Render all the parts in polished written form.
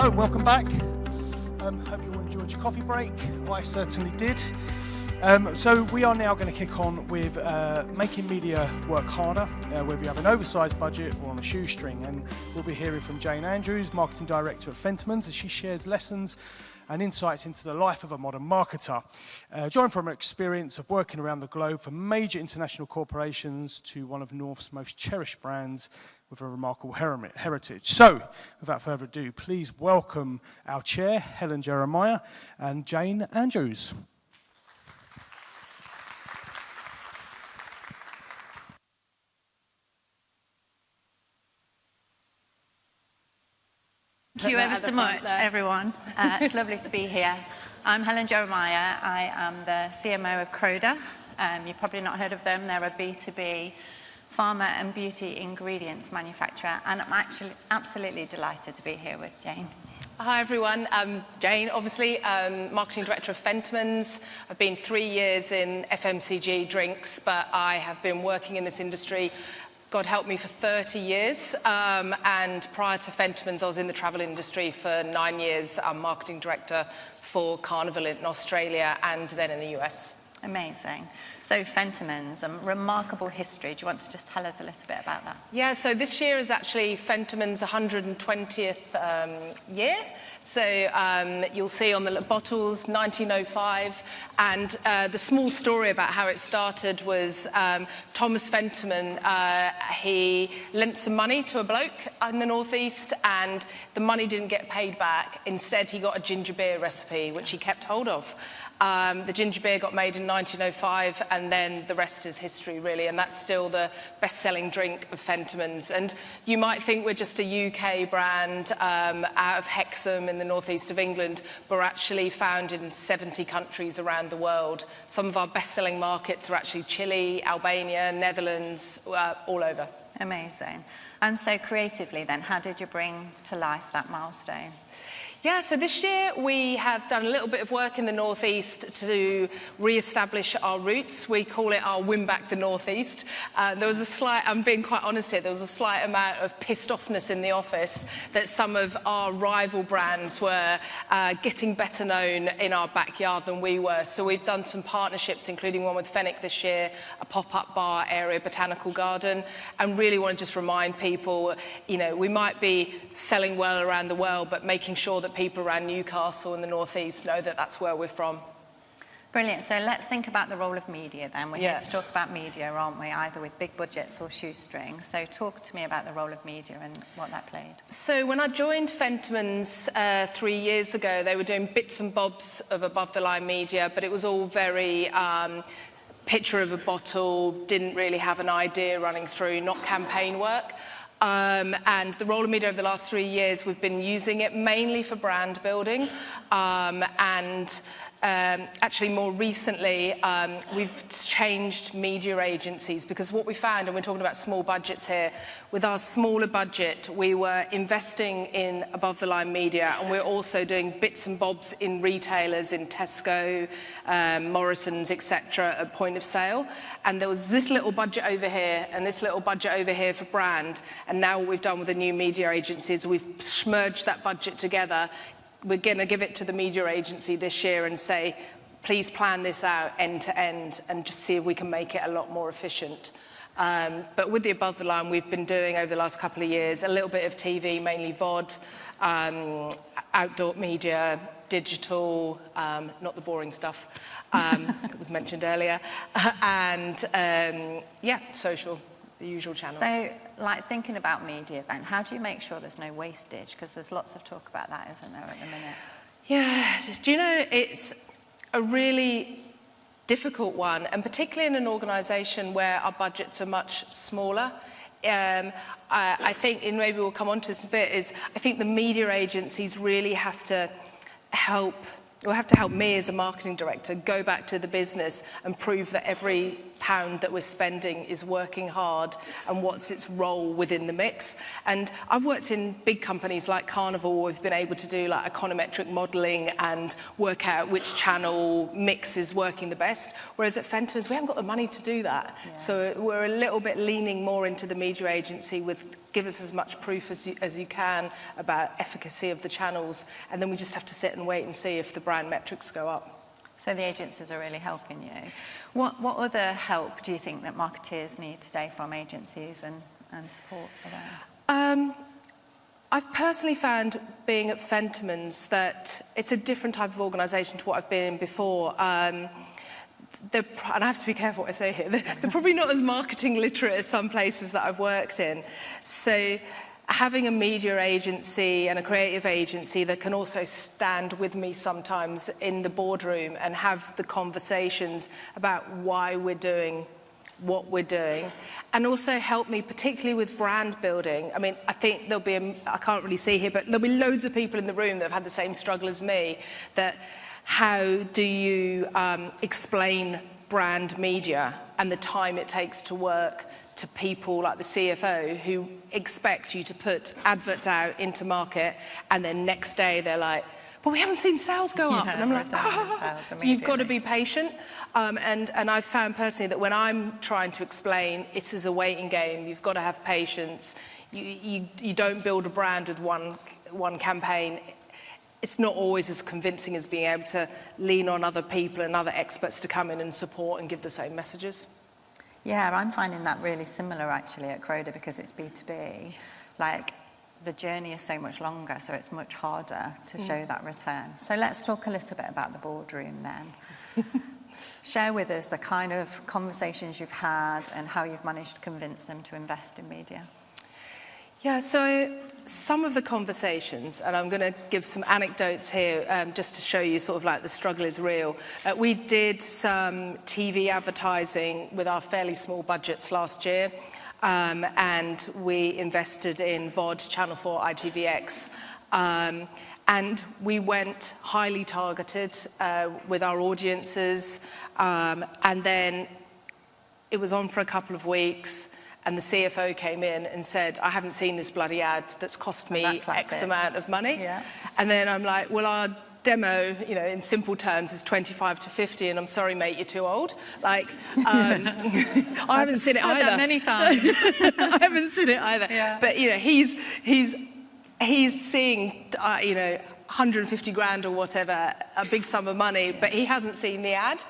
Hello, welcome back. Hope you all enjoyed your coffee break. I certainly did. So we are now going to kick on with making media work harder, whether you have an oversized budget or on a shoestring. And we'll be hearing from Jayne Andrews, Marketing Director at Fentimans, as she shares lessons and insights into the life of a modern marketer. Drawing from her experience of working around the globe for major international corporations to one of North's most cherished brands with a remarkable heritage. So, without further ado, please welcome our chair, Helen Jeremiah, and Jayne Andrews. Thank you ever so much, everyone. It's lovely to be here. I'm Helen Jeremiah. I am the CMO of Croda. You've probably not heard of them. They're a B2B pharma and beauty ingredients manufacturer. And I'm actually absolutely delighted to be here with Jayne. Hi everyone, I'm Jayne, obviously, Marketing Director of Fentimans. I've been 3 years in FMCG drinks, but I have been working in this industry, God help me, for 30 years. And prior to Fentimans, I was in the travel industry for 9 years. I'm Marketing Director for Carnival in Australia and then in the US. Amazing. So Fentimans, a remarkable history. Do you want to just tell us a little bit about that? Yeah, so this year is actually Fentimans' 120th year. So you'll see on the bottles, 1905. And the small story about how it started was Thomas Fentiman, he lent some money to a bloke in the Northeast and the money didn't get paid back. Instead, he got a ginger beer recipe, which he kept hold of. The ginger beer got made in 1905 and then the rest is history really, and that's still the best-selling drink of Fentimans. And you might think we're just a UK brand out of Hexham in the northeast of England, but we're actually found in 70 countries around the world. Some of our best-selling markets are actually Chile, Albania, Netherlands, all over. Amazing. And so creatively then, how did you bring to life that milestone? Yeah, so this year we have done a little bit of work in the Northeast to re-establish our roots. We call it our Win Back the Northeast. There was a slight, I'm being quite honest here, there was a slight amount of pissed offness in the office that some of our rival brands were getting better known in our backyard than we were. So we've done some partnerships, including one with Fenwick this year, a pop-up bar area, botanical garden, and really want to just remind people, you know, we might be selling well around the world, but making sure that people around Newcastle in the Northeast know that that's where we're from. Brilliant. So let's think about the role of media then. We're here to talk about media, aren't we? Either with big budgets or shoestrings. So talk to me about the role of media and what that played. So when I joined Fentimans 3 years ago, they were doing bits and bobs of above-the-line media, but it was all very picture of a bottle, didn't really have an idea running through, not campaign work. And the role of media over the last 3 years, we've been using it mainly for brand building actually more recently we've changed media agencies because what we found, and we're talking about small budgets here, with our smaller budget we were investing in above the line media and we're also doing bits and bobs in retailers, in Tesco, Morrison's, etc. at point of sale, and there was this little budget over here and this little budget over here for brand, and now what we've done with the new media agencies, we've merged that budget together. We're going to give it to the media agency this year and say, please plan this out end to end and just see if we can make it a lot more efficient. But with the above the line, we've been doing over the last couple of years a little bit of TV, mainly VOD, outdoor media, digital, not the boring stuff that was mentioned earlier, and yeah, social. The usual channels. So, like thinking about media then, how do you make sure there's no wastage? Because there's lots of talk about that, isn't there, at the minute? Yeah, do you know, it's a really difficult one, and particularly in an organisation where our budgets are much smaller. I think, and maybe we'll come on to this a bit, is I think the media agencies really have to help me as a marketing director go back to the business and prove that every pound that we're spending is working hard and what's its role within the mix. And I've worked in big companies like Carnival, where we've been able to do like econometric modelling and work out which channel mix is working the best, whereas at Fentimans we haven't got the money to do that. Yeah. So we're a little bit leaning more into the media agency with give us as much proof as you can about efficacy of the channels, and then we just have to sit and wait and see if the brand metrics go up. So the agencies are really helping you. What other help do you think that marketeers need today from agencies and support for that? I've personally found, being at Fentimans, that it's a different type of organisation to what I've been in before. And I have to be careful what I say here, they're probably not as marketing literate as some places that I've worked in. So having a media agency and a creative agency that can also stand with me sometimes in the boardroom and have the conversations about why we're doing what we're doing, and also help me particularly with brand building. I mean, I think there'll be, I can't really see here, but there'll be loads of people in the room that have had the same struggle as me, that how do you explain brand media and the time it takes to work to people like the CFO who expect you to put adverts out into market, and then next day they're like, but we haven't seen sales go up. And I'm like, you've got to be patient. And I've found personally that when I'm trying to explain it is a waiting game, you've got to have patience. You don't build a brand with one campaign. It's not always as convincing as being able to lean on other people and other experts to come in and support and give the same messages. Yeah, I'm finding that really similar actually at Croda, because it's B2B. Like, the journey is so much longer, so it's much harder to show that return. So let's talk a little bit about the boardroom then. Share with us the kind of conversations you've had and how you've managed to convince them to invest in media. Yeah, so some of the conversations, and I'm going to give some anecdotes here just to show you sort of like the struggle is real. We did some TV advertising with our fairly small budgets last year, and we invested in VOD, Channel 4, ITVX, and we went highly targeted with our audiences, and then it was on for a couple of weeks. And the CFO came in and said, I haven't seen this bloody ad that's cost me X amount of money. Yeah. And then I'm like, well, our demo, you know, in simple terms is 25 to 50, and I'm sorry, mate, you're too old. Like, I haven't seen it either. That many times. I haven't seen it either. Yeah. But, you know, he's seeing, you know, 150 grand or whatever, a big sum of money, but he hasn't seen the ad.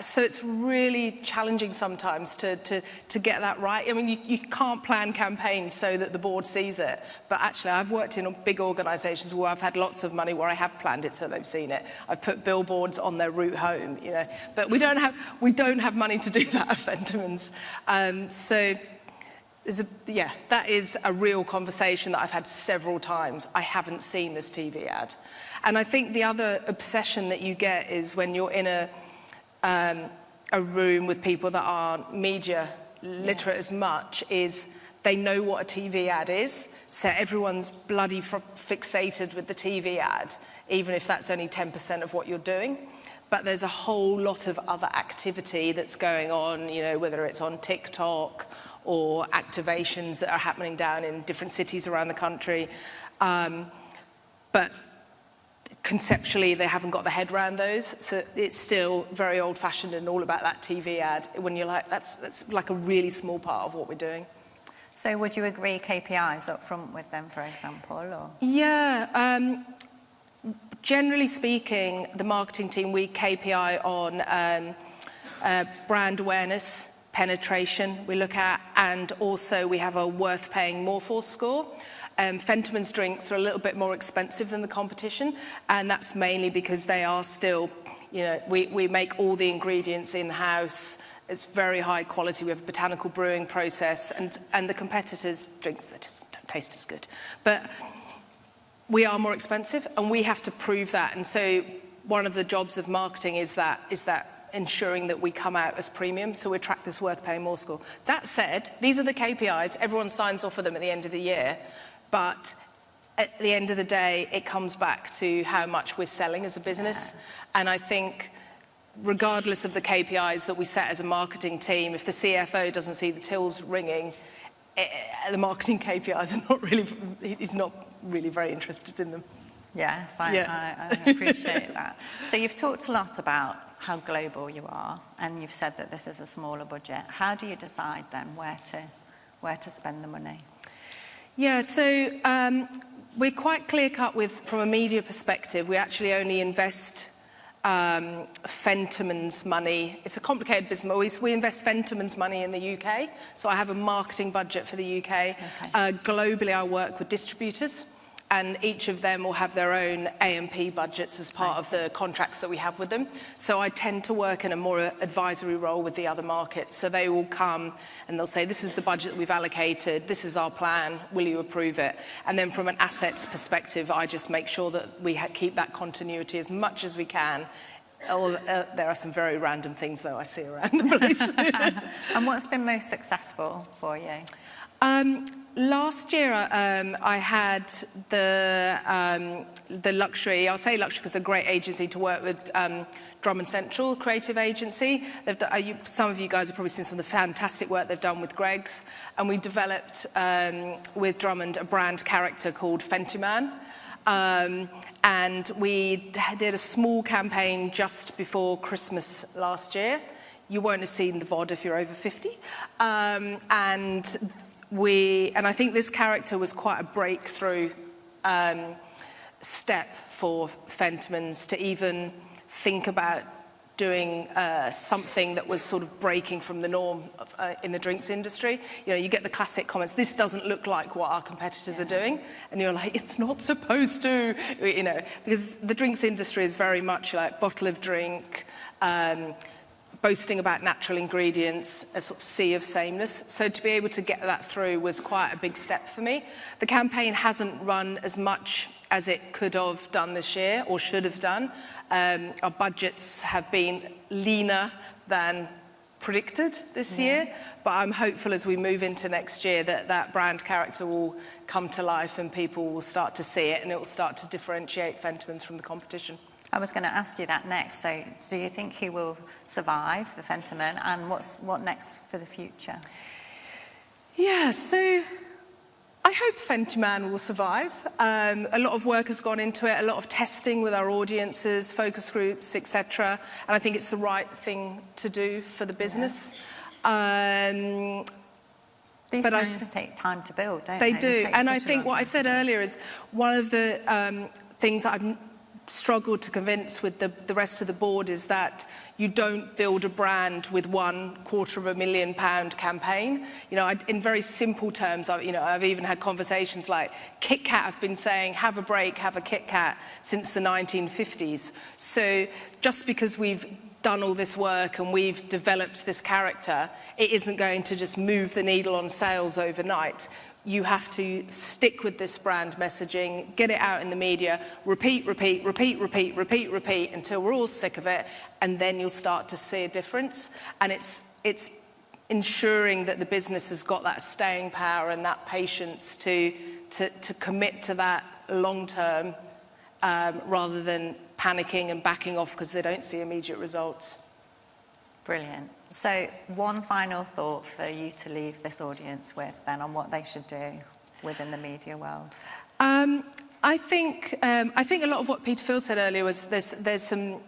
So it's really challenging sometimes to get that right. I mean, you can't plan campaigns so that the board sees it. But actually, I've worked in big organisations where I've had lots of money where I have planned it so they've seen it. I've put billboards on their route home, you know. But we don't have money to do that at Fentimans. So that is a real conversation that I've had several times. I haven't seen this TV ad. And I think the other obsession that you get is when you're in a room with people that aren't media literate as much, is they know what a TV ad is. So everyone's bloody fixated with the TV ad, even if that's only 10% of what you're doing. But there's a whole lot of other activity that's going on, you know, whether it's on TikTok or activations that are happening down in different cities around the country. But conceptually, they haven't got the head around those. So it's still very old-fashioned and all about that TV ad, when you're like, that's like a really small part of what we're doing. So would you agree KPIs up front with them, for example? Or? Yeah. Generally speaking, the marketing team, we KPI on brand awareness, penetration we look at, and also we have a worth paying more for score. Fentimans drinks are a little bit more expensive than the competition, and that's mainly because they are still, you know, we make all the ingredients in-house. It's very high quality. We have a botanical brewing process, and the competitors' drinks, they just don't taste as good. But we are more expensive, and we have to prove that. And so one of the jobs of marketing is that ensuring that we come out as premium, so we track this worth paying more score. That said, these are the KPIs. Everyone signs off for them at the end of the year, but at the end of the day, it comes back to how much we're selling as a business. Yes. And I think regardless of the KPIs that we set as a marketing team, if the CFO doesn't see the tills ringing, the marketing KPIs are not really, he's not really very interested in them. Yes, I appreciate that. So you've talked a lot about how global you are, and you've said that this is a smaller budget. How do you decide then where to spend the money? Yeah, so we're quite clear-cut from a media perspective. We actually only invest Fentimans money. It's a complicated business. We invest Fentimans money in the UK, so I have a marketing budget for the UK. Okay. Globally, I work with distributors, and each of them will have their own A&P budgets as part of the contracts that we have with them. So I tend to work in a more advisory role with the other markets. So they will come and they'll say, this is the budget that we've allocated, this is our plan, will you approve it? And then from an assets perspective, I just make sure that we keep that continuity as much as we can. There are some very random things, though, I see around the place. And what's been most successful for you? Last year, I had the luxury, I'll say luxury because it's a great agency to work with, Drummond Central, creative agency. Some of you guys have probably seen some of the fantastic work they've done with Greggs. And we developed with Drummond a brand character called Fentiman. And we did a small campaign just before Christmas last year. You won't have seen the VOD if you're over 50. And I think this character was quite a breakthrough step for Fentimans to even think about doing something that was sort of breaking from the norm in the drinks industry. You know, you get the classic comments, this doesn't look like what our competitors are doing. And you're like, it's not supposed to, you know, because the drinks industry is very much like bottle of drink, boasting about natural ingredients, a sort of sea of sameness. So to be able to get that through was quite a big step for me. The campaign hasn't run as much as it could have done this year, or should have done. Our budgets have been leaner than predicted this year, but I'm hopeful as we move into next year that that brand character will come to life and people will start to see it and it will start to differentiate Fentimans from the competition. I was going to ask you that next. So do you think he will survive, the Fentiman, and what next for the future? Yeah, so I hope Fentiman will survive. A lot of work has gone into it, a lot of testing with our audiences, focus groups, etc. And I think it's the right thing to do for the business. Yeah. These things take time to build, don't they? They do. And I think what I said earlier is one of the things that I've struggled to convince with the rest of the board is that you don't build a brand with £250,000 campaign. You know, in very simple terms, I've even had conversations like Kit Kat have been saying, have a break, have a Kit Kat since the 1950s. So just because we've done all this work and we've developed this character, it isn't going to just move the needle on sales overnight. You have to stick with this brand messaging, get it out in the media, repeat until we're all sick of it, and then you'll start to see a difference. And it's ensuring that the business has got that staying power and that patience to commit to that long term, rather than panicking and backing off because they don't see immediate results. Brilliant. So one final thought for you to leave this audience with then on what they should do within the media world. I think a lot of what Peter Field said earlier was there's some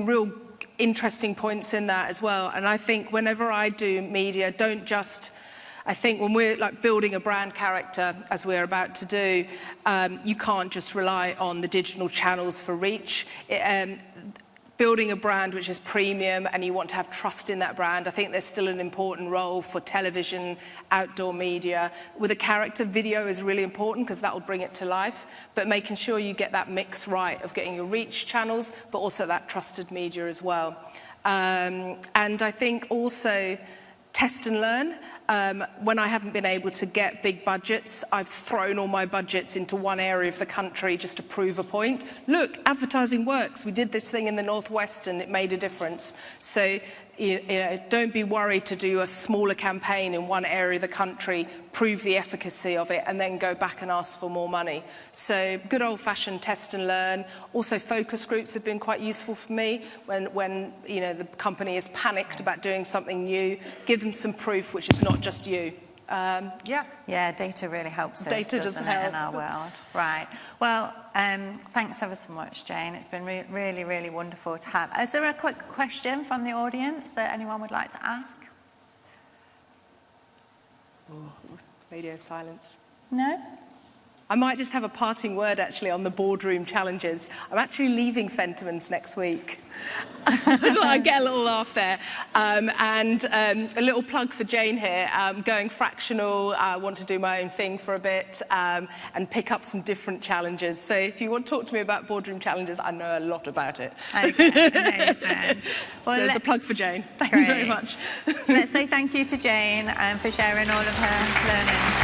real interesting points in that as well. And I think whenever I do media, I think when we're like building a brand character, as we're about to do, you can't just rely on the digital channels for reach. Building a brand which is premium and you want to have trust in that brand, I think there's still an important role for television, outdoor media. With a character, video is really important because that will bring it to life, but making sure you get that mix right of getting your reach channels, but also that trusted media as well. And I think also test and learn. When I haven't been able to get big budgets, I've thrown all my budgets into one area of the country just to prove a point. Look, advertising works. We did this thing in the Northwest and it made a difference. So don't be worried to do a smaller campaign in one area of the country, prove the efficacy of it, and then go back and ask for more money. So good old-fashioned test and learn. Also, focus groups have been quite useful for me when the company is panicked about doing something new. Give them some proof, which is not just you. Yeah, data really helps us, data doesn't it, in our world? Right. Well, thanks ever so much, Jayne. It's been really, really wonderful to have. Is there a quick question from the audience that anyone would like to ask? Ooh, radio silence. No? I might just have a parting word, actually, on the boardroom challenges. I'm actually leaving Fentimans next week. I get a little laugh there. And a little plug for Jayne here. Going fractional, I want to do my own thing for a bit and pick up some different challenges. So if you want to talk to me about boardroom challenges, I know a lot about it. Okay, amazing. Well, so there's a plug for Jayne. Thank Great. you very much. Let's say thank you to Jayne for sharing all of her learning.